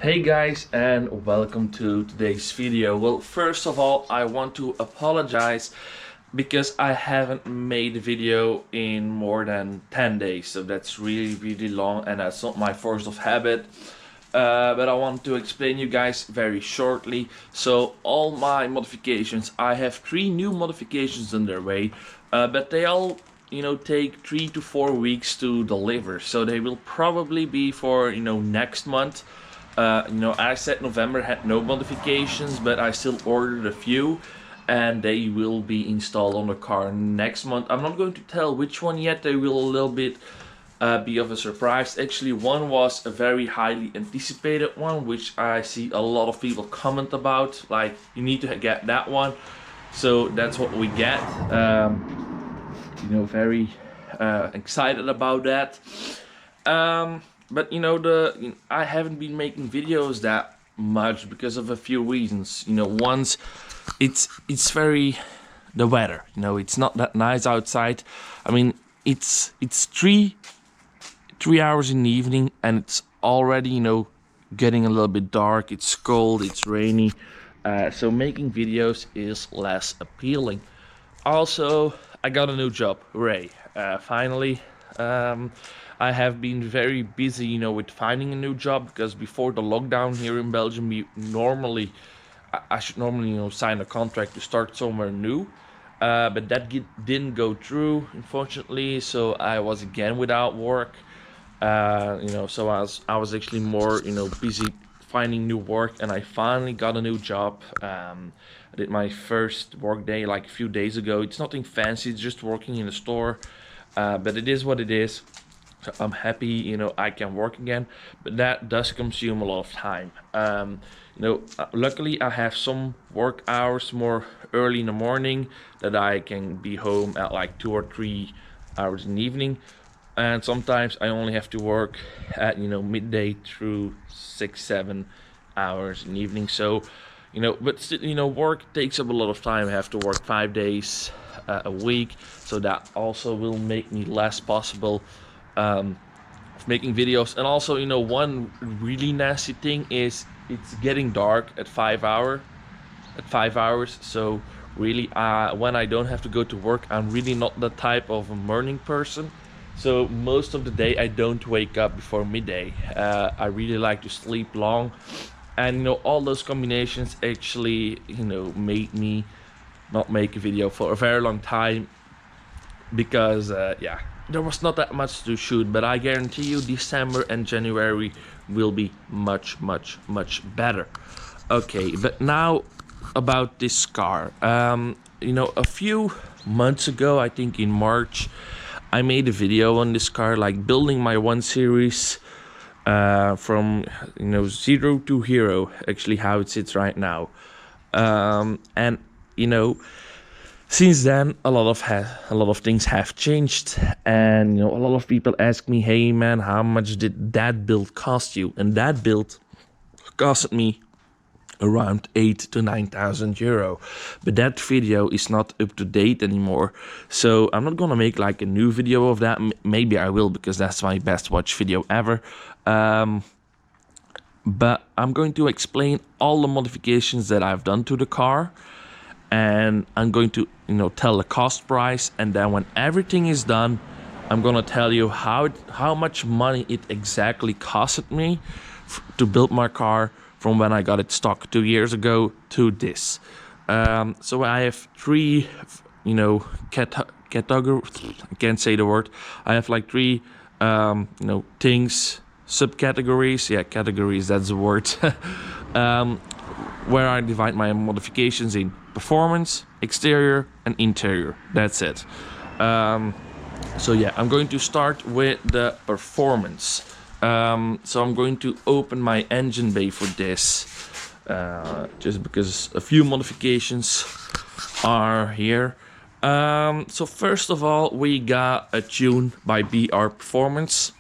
Hey guys, and welcome to today's video. Well, first of all, I want to apologize because I haven't made a video in more than 10 days, so that's really long, and that's not my force of habit. But I want to explain you guys very shortly. So all my modifications, I have 3 new modifications on their way, but they all take 3 to 4 weeks to deliver, so they will probably be for next month. I said November had no modifications, but I still ordered a few, and they will be installed on the car next month. I'm not going to tell which one yet. They will a little bit be of a surprise. Actually, one was a very highly anticipated one, which I see a lot of people comment about, like, you need to get that one. So that's what we get. Very excited about that. But I haven't been making videos that much because of a few reasons. Once it's very the weather. It's not that nice outside. I mean, it's 3 hours in the evening, and it's already getting a little bit dark. It's cold. It's rainy. So making videos is less appealing. Also, I got a new job. Hooray! Finally. I have been very busy, with finding a new job, because before the lockdown here in Belgium, I should normally, sign a contract to start somewhere new. But that didn't go through, unfortunately. So I was again without work. So I was actually more, busy finding new work, and I finally got a new job. I did my first work day like a few days ago. It's nothing fancy, it's just working in a store. But it is what it is. So I'm happy, I can work again, but that does consume a lot of time. Luckily I have some work hours more early in the morning that I can be home at like 2 or 3 hours in the evening. And sometimes I only have to work at, midday through 6-7 hours in the evening. So, but still, work takes up a lot of time. I have to work 5 days a week. So that also will make me less possible of making videos. And also, one really nasty thing is it's getting dark at 5 hours. So really, when I don't have to go to work, I'm really not the type of a morning person. So most of the day I don't wake up before midday. I really like to sleep long, and all those combinations actually made me not make a video for a very long time, because there was not that much to shoot. But I guarantee you December and January will be much better. Okay, but now about this car. A few months ago, I think in March, I made a video on this car, like building my 1 Series from 0 to hero, actually how it sits right now. And since then a lot of things have changed, and a lot of people ask me, hey man, how much did that build cost you? And that build cost me around 8,000 to 9,000 euro, but that video is not up to date anymore, so I'm not gonna make like a new video of that. Maybe I will, because that's my best watch video ever. But I'm going to explain all the modifications that I've done to the car, and I'm going to tell the cost price, and then when everything is done, I'm gonna tell you how much money it exactly costed me to build my car, from when I got it stock 2 years ago to this. So I have 3, categories. I can't say the word. I have like 3, things, subcategories. Yeah, categories, that's the word. Where I divide my modifications in performance, exterior, and interior. That's it. So yeah, I'm going to start with the performance. So I'm going to open my engine bay for this, just because a few modifications are here. So first of all, we got a tune by BR Performance.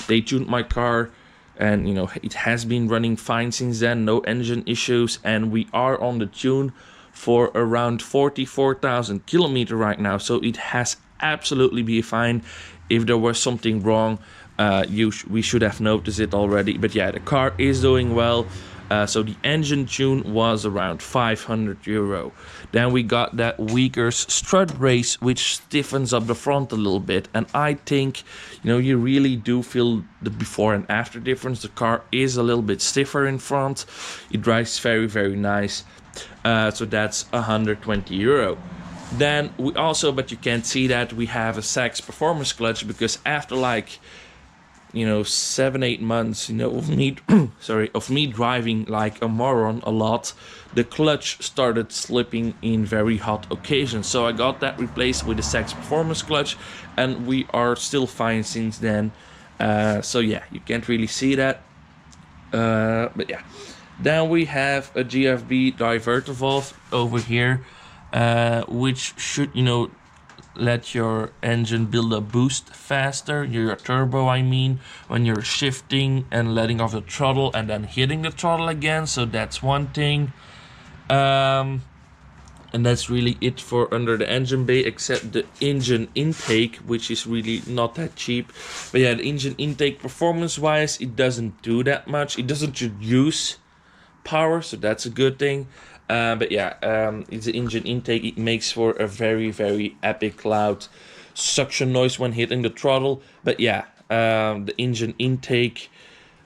They tuned my car, and it has been running fine since then, no engine issues, and we are on the tune for around 44,000 kilometers right now. So it has absolutely been fine. If there was something wrong, We should have noticed it already, but yeah, the car is doing well. So the engine tune was around 500 euro. Then we got that Weaker's strut brace, which stiffens up the front a little bit, and I think, you know, you really do feel the before and after difference. The car is a little bit stiffer in front. It drives very, very nice. So that's 120 euro. Then we also, but you can't see that, we have a Sachs performance clutch, because after like, you know, 7-8 months, you know, of me of me driving like a moron a lot, the clutch started slipping in very hot occasions. So I got that replaced with the Sachs performance clutch, and we are still fine since then. So yeah, you can't really see that, but yeah. Then we have a GFB diverter valve over here, which should, you know, let your engine build a boost faster, your turbo I mean, when you're shifting and letting off the throttle and then hitting the throttle again. So that's one thing, and that's really it for under the engine bay, except the engine intake, which is really not that cheap. But yeah, the engine intake, performance wise, it doesn't do that much. It doesn't use power, so that's a good thing. But yeah, it's the engine intake. It makes for a very, very epic loud suction noise when hitting the throttle. But yeah, the engine intake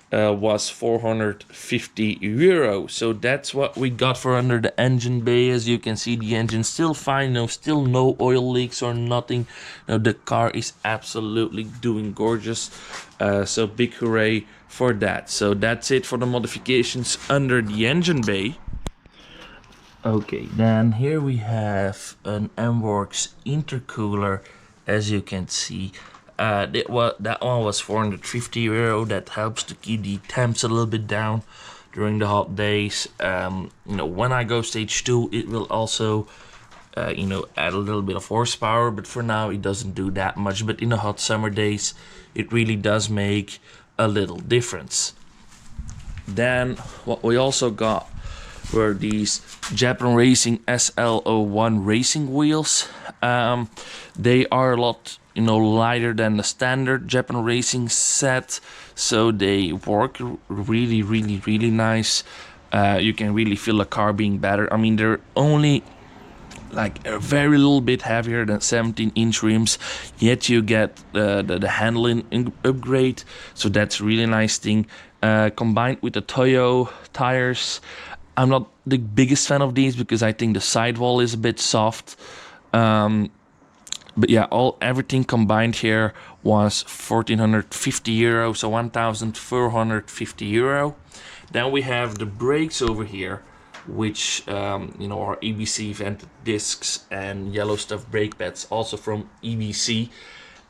was 450 euro. So that's what we got for under the engine bay. As you can see, the engine's still fine. No, still no oil leaks or nothing. No, the car is absolutely doing gorgeous. So big hooray for that. So that's it for the modifications under the engine bay. Okay, then here we have an MWorks intercooler, as you can see. That one was 450 euro. That helps to keep the temps a little bit down during the hot days. You know, when I go stage 2, it will also, you know, add a little bit of horsepower. But for now, it doesn't do that much. But in the hot summer days, it really does make a little difference. Then what we also got were these Japan Racing SL01 racing wheels. They are a lot, you know, lighter than the standard Japan Racing set, so they work really, really, really nice. You can really feel the car being better. I mean, they're only like a very little bit heavier than 17-inch rims, yet you get the handling upgrade, so that's a really nice thing. Combined with the Toyo tires, I'm not the biggest fan of these because I think the sidewall is a bit soft. But yeah, everything combined here was 1,450 euro, so 1,450 euro. Then we have the brakes over here, which you know, are EBC vented discs and yellow stuff brake pads, also from EBC,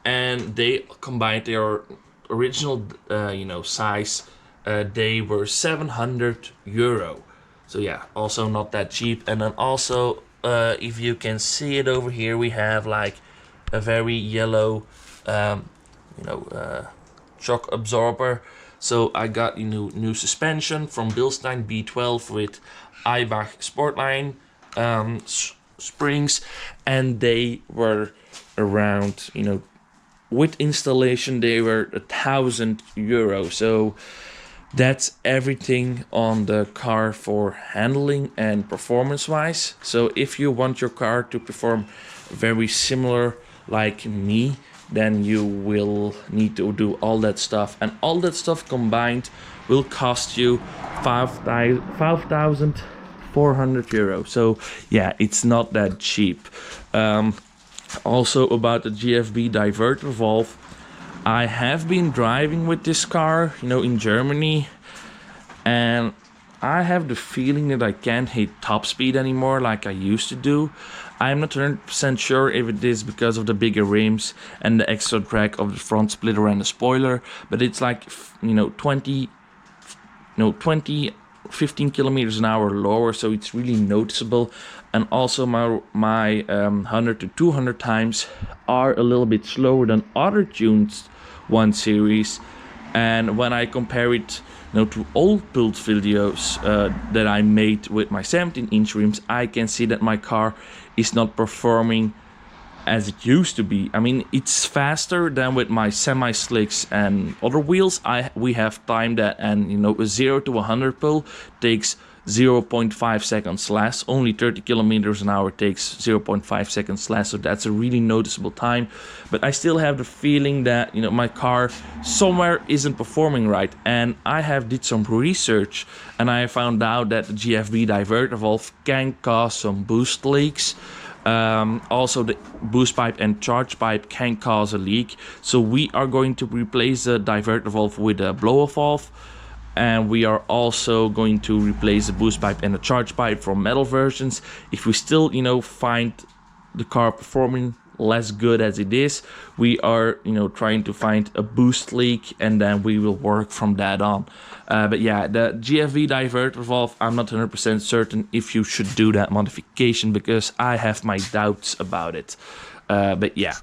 and they combined their original you know, size. They were 700 euro. So yeah, also not that cheap. And then also, if you can see it over here, we have like a very yellow, you know, shock absorber. So I got, you know, new suspension from Bilstein B12 with Eibach Sportline springs, and they were around, you know, with installation they were 1,000 euro. So that's everything on the car for handling and performance wise. So if you want your car to perform very similar like me, then you will need to do all that stuff, and all that stuff combined will cost you 5,400 euro. So yeah, it's not that cheap. Also about the GFB diverter valve, I have been driving with this car, you know, in Germany, and I have the feeling that I can't hit top speed anymore like I used to do. I'm not 100% sure if it is because of the bigger rims and the extra drag of the front splitter and the spoiler, but it's like, you know, 15 kilometers an hour lower, so it's really noticeable. And also my 100 to 200 times are a little bit slower than other tuned 1 Series. And when I compare it, you know, to old build videos that I made with my 17-inch rims, I can see that my car is not performing as it used to be. I mean, it's faster than with my semi-slicks and other wheels. We have timed that, and you know, a 0 to 100 pull takes 0.5 seconds less. Only 30 kilometers an hour takes 0.5 seconds less, so that's a really noticeable time. But I still have the feeling that, you know, my car somewhere isn't performing right, and I have did some research and I found out that the GFV diverter valve can cause some boost leaks. Also, the boost pipe and charge pipe can cause a leak, so we are going to replace the diverter valve with a blow-off valve. And we are also going to replace the boost pipe and the charge pipe from metal versions. If we still, you know, find the car performing less good as it is, we are, you know, trying to find a boost leak, and then we will work from that on. But yeah, the GFV diverter valve, I'm not 100% certain if you should do that modification, because I have my doubts about it. But yeah,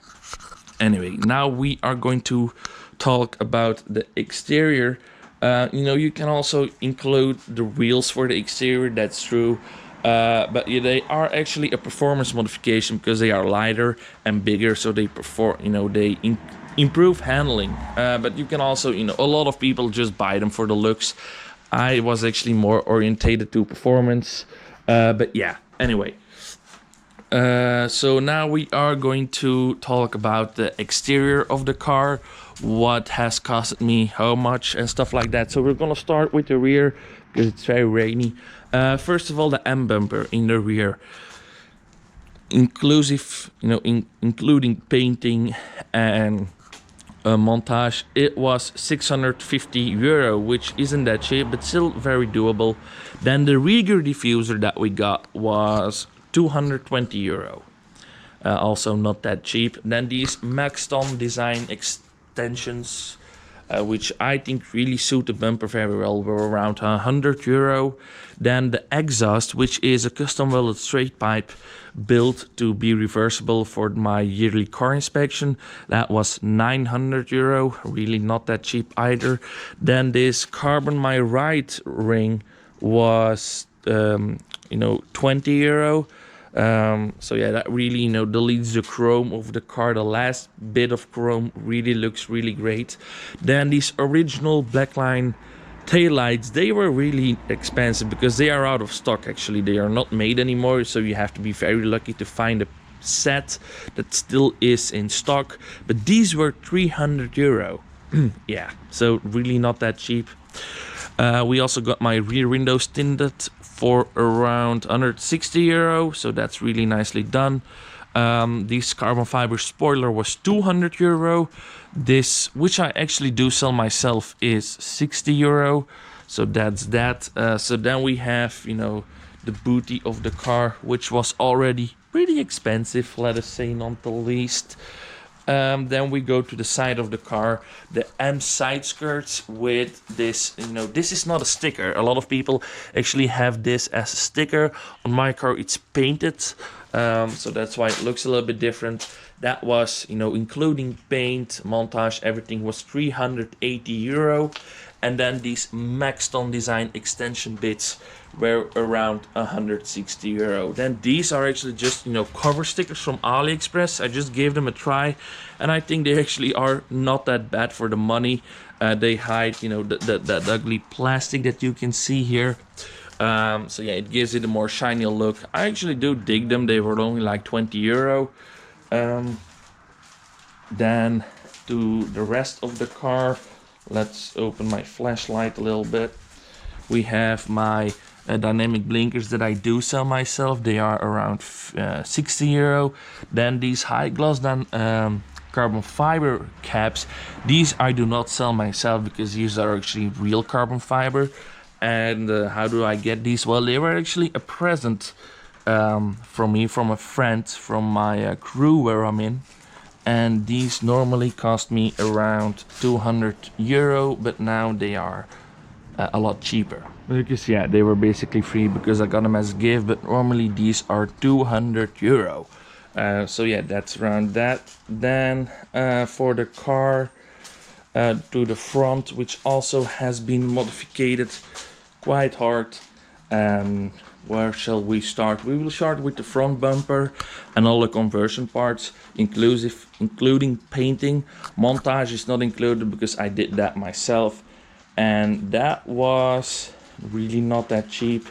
anyway, now we are going to talk about the exterior. You know, you can also include the wheels for the exterior, that's true. But yeah, they are actually a performance modification because they are lighter and bigger, so they perform, you know, they improve handling. But you can also, you know, a lot of people just buy them for the looks. I was actually more orientated to performance. But yeah, anyway. So now we are going to talk about the exterior of the car, what has costed me how much and stuff like that. So we're gonna start with the rear because it's very rainy. First of all, the M bumper in the rear, inclusive, you know, including painting and montage, it was 650 euro, which isn't that cheap, but still very doable. Then the rear diffuser that we got was 220 euro. Also not that cheap. Then these Maxton design extensions, which I think really suit the bumper very well, were around 100 euro. Then the exhaust, which is a custom welded straight pipe built to be reversible for my yearly car inspection, that was 900 euro, really not that cheap either. Then this carbon my ride ring was you know, 20 euro. So yeah, that really, you know, deletes the chrome of the car. The last bit of chrome really looks really great. Then these original Blackline taillights, they were really expensive because they are out of stock. Actually, they are not made anymore, so you have to be very lucky to find a set that still is in stock. But these were 300 euro. Yeah, so really not that cheap. We also got my rear windows tinted for around 160 euro, so that's really nicely done. This carbon fiber spoiler was 200 euro. This, which I actually do sell myself, is 60 euro. So that's that. So then we have, you know, the booty of the car, which was already pretty expensive, let us say, not the least. Then we go to the side of the car, the M side skirts with this, you know, this is not a sticker. A lot of people actually have this as a sticker. On my car, it's painted, so that's why it looks a little bit different. That was, you know, including paint, montage, everything was 380 euro. And then these Maxton design extension bits were around 160 euro. Then these are actually just, you know, cover stickers from AliExpress. I just gave them a try, and I think they actually are not that bad for the money. They hide, you know, that ugly plastic that you can see here. So yeah, it gives it a more shiny look. I actually do dig them. They were only like 20 euro. Then to the rest of the car, let's open my flashlight a little bit. We have my dynamic blinkers that I do sell myself. They are around 60 euro. Then these high gloss carbon fiber caps. These I do not sell myself because these are actually real carbon fiber. And how do I get these? Well, they were actually a present from me, from a friend, from my crew where I'm in. And these normally cost me around 200 euro, but now they are a lot cheaper. Because yeah, they were basically free because I got them as a gift, but normally these are 200 euro. So yeah, that's around that. Then for the car, to the front, which also has been modified quite hard. And where shall we start? We will start with the front bumper and all the conversion parts, including painting. Montage is not included because I did that myself, and that was really not that cheap.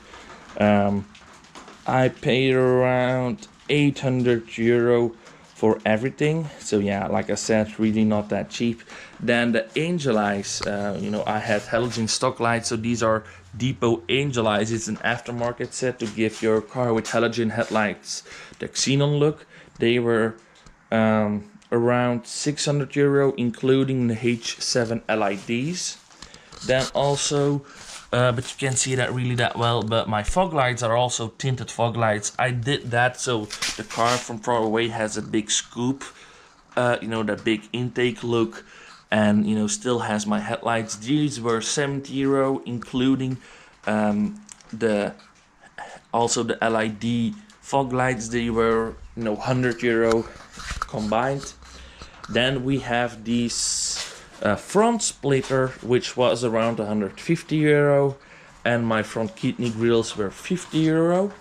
I paid around 800 euro for everything. So yeah, like I said, really not that cheap. Then the angel eyes, I had halogen stock lights, so these are Depot angel eyes. It's an aftermarket set to give your car with halogen headlights the xenon look. They were around 600 euro, including the H7 LIDs. Then also, but you can't see that really that well, but my fog lights are also tinted fog lights. I did that so the car from far away has a big scoop, that big intake look, and still has my headlights. These were 70 euro, including the LED fog lights. They were 100 euro combined. Then we have these front splitter, which was around 150 euro, and my front kidney grills were 50 euro.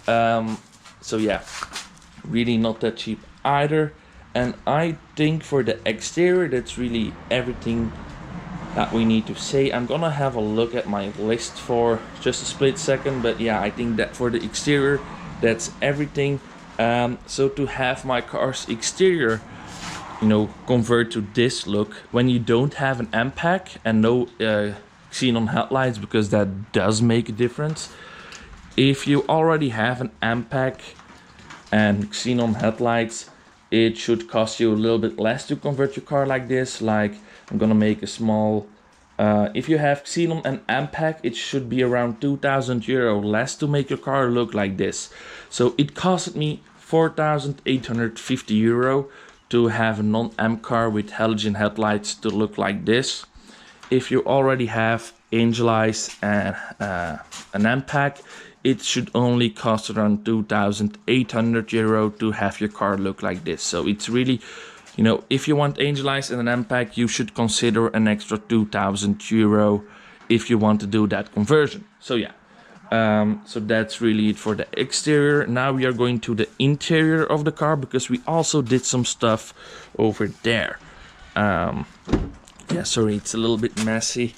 So yeah, really not that cheap either. And I think for the exterior, that's really everything that we need to say. I'm gonna have a look at my list for just a split second, but yeah, I think that for the exterior, that's everything. So to have my car's exterior convert to this look when you don't have an M pack and no xenon headlights, because that does make a difference. If you already have an M pack and xenon headlights, it should cost you a little bit less to convert your car like this. Like, I'm gonna make a small if you have xenon and M pack, it should be around 2,000 euro less to make your car look like this. So it costed me 4,850 euro to have a non-M car with halogen headlights to look like this. If you already have angel eyes and an M pack, it should only cost around 2,800 euro to have your car look like this. So it's really, if you want angel eyes and an M pack, you should consider an extra 2,000 euro if you want to do that conversion. So yeah. So that's really it for the exterior. Now we are going to the interior of the car, because we also did some stuff over there. Yeah, sorry, it's a little bit messy.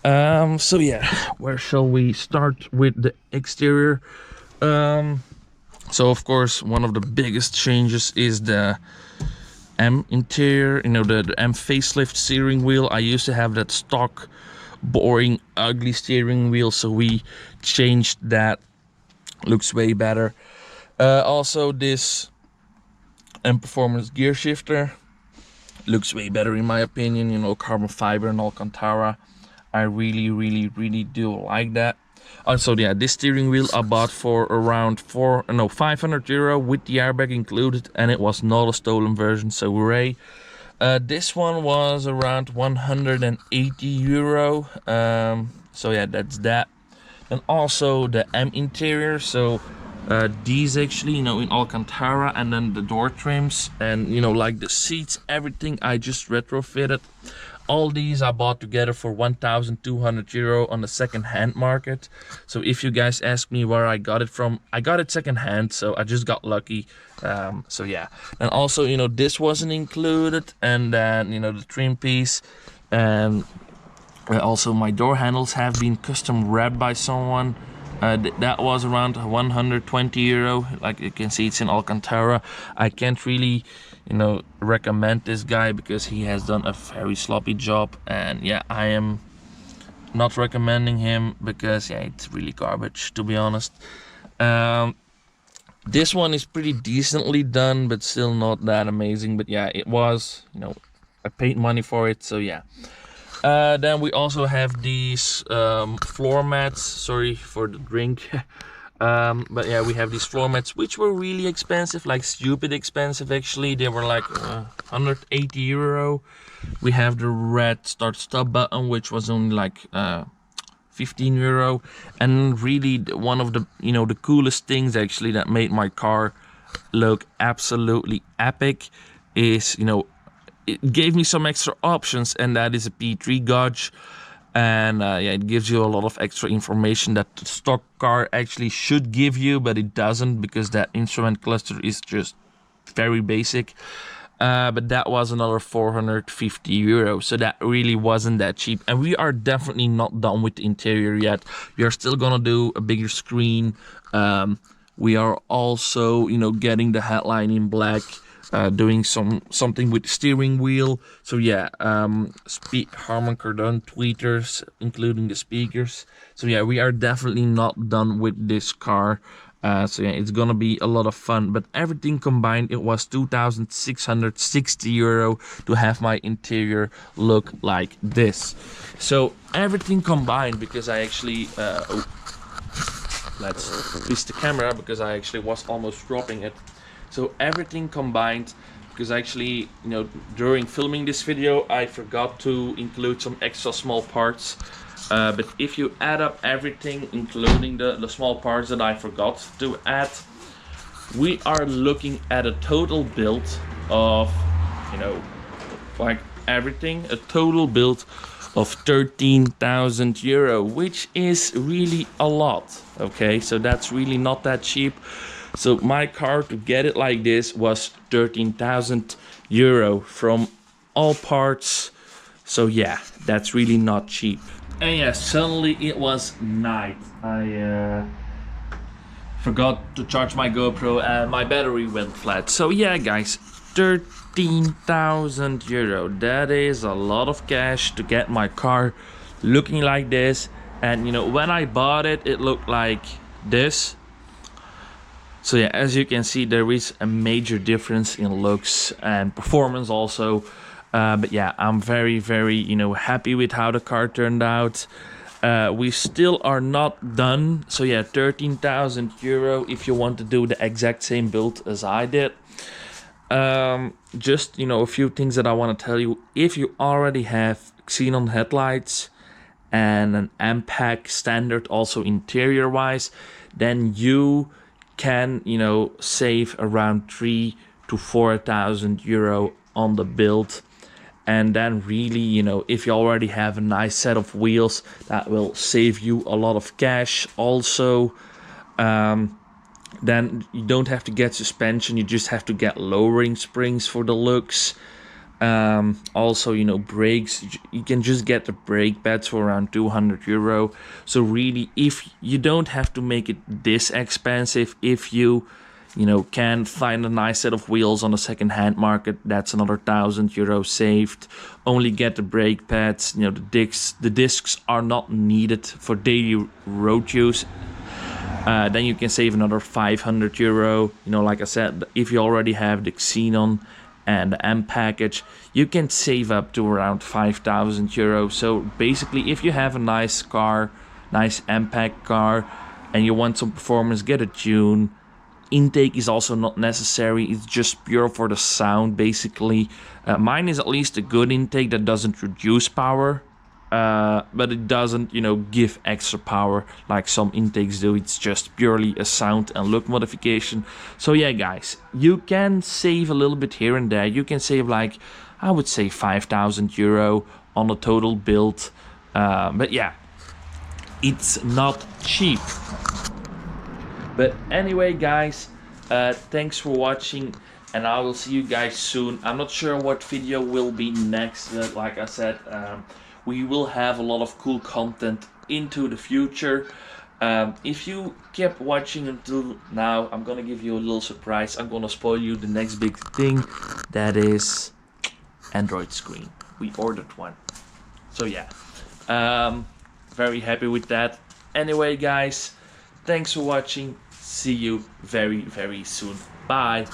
So yeah, where shall we start with the exterior? So of course, one of the biggest changes is the M interior, the M facelift steering wheel. I used to have that stock boring ugly steering wheel, so we changed that. Looks way better. Also, this M performance gear shifter looks way better in my opinion. Carbon fiber and Alcantara. I really do like that. Also, yeah, this steering wheel I bought for around 500 euro with the airbag included, and it was not a stolen version, so hooray. This one was around 180 euro. So yeah, that's that. And also the M interior. So these actually, in Alcantara, and then the door trims and like the seats, everything I just retrofitted. All these I bought together for 1,200 euro on the second-hand market. So if you guys ask me where I got it from, I got it second-hand, so I just got lucky. So yeah. And also, this wasn't included, and then the trim piece, and also my door handles have been custom wrapped by someone. That was around 120 euro. Like you can see, it's in Alcantara. I can't really recommend this guy because he has done a very sloppy job, and yeah, I am not recommending him because yeah, it's really garbage, to be honest. This one is pretty decently done, but still not that amazing. But yeah, it was, I paid money for it, so yeah. Then we also have these floor mats. Sorry for the drink. But yeah, we have these floor mats, which were really expensive, like stupid expensive actually. They were like 180 euro. We have the red start stop button, which was only like 15 euro. And really one of the the coolest things actually that made my car look absolutely epic is it gave me some extra options, and that is a P3 gauge. and yeah, it gives you a lot of extra information that the stock car actually should give you, but it doesn't, because that instrument cluster is just very basic. But that was another 450 euros, so that really wasn't that cheap. And we are definitely not done with the interior yet. We are still gonna do a bigger screen. We are also, you know, getting the headline in black, doing something with the steering wheel. So yeah, Harman Kardon tweeters, including the speakers. So yeah, we are definitely not done with this car. So yeah, it's gonna be a lot of fun. But everything combined, it was 2,660 euro to have my interior look like this. So everything combined, because I actually let's twist the camera, because I actually was almost dropping it. So everything combined, because actually, you know, during filming this video, I forgot to include some extra small parts. But if you add up everything, including the small parts that I forgot to add, we are looking at a total build of, you know, like everything, a total build of 13,000 euro, which is really a lot. Okay, so that's really not that cheap. So my car, to get it like this, was 13,000 euro from all parts. So yeah, that's really not cheap. And yeah, suddenly it was night. I forgot to charge my GoPro and my battery went flat. So yeah, guys, 13,000 euro. That is a lot of cash to get my car looking like this. And you know, when I bought it, it looked like this. So yeah, as you can see, there is a major difference in looks and performance also. But yeah, I'm very, very, you know, happy with how the car turned out. We still are not done. So yeah, 13,000 euro if you want to do the exact same build as I did. Just, you know, a few things that I want to tell you. If you already have xenon headlights and an MPAC standard also interior wise, then you can, you know, save around 3,000 to 4,000 euro on the build. And then really, you know, if you already have a nice set of wheels, that will save you a lot of cash also. Then you don't have to get suspension, you just have to get lowering springs for the looks. Also, you know, brakes, you can just get the brake pads for around 200 euro. So really, if you don't have to make it this expensive, if you know, can find a nice set of wheels on the second-hand market, that's another 1,000 euro saved. Only get the brake pads, you know, the discs are not needed for daily road use. Then you can save another 500 euro. You know, like I said, if you already have the xenon and the M package, you can save up to around 5,000 euro. So basically, if you have a nice car, nice MPAC car, and you want some performance, get a tune. Intake is also not necessary, it's just pure for the sound basically. Mine is at least a good intake that doesn't reduce power, but it doesn't, you know, give extra power like some intakes do. It's just purely a sound and look modification. So yeah, guys, you can save a little bit here and there. You can save, like, I would say 5,000 euro on a total build. But yeah, it's not cheap. But anyway, guys, thanks for watching, and I will see you guys soon. I'm not sure what video will be next, but like I said, we will have a lot of cool content into the future. If you kept watching until now, I'm gonna give you a little surprise. I'm gonna spoil you the next big thing, that is Android screen. We ordered one. So yeah, very happy with that. Anyway, guys, thanks for watching. See you very, very soon. Bye.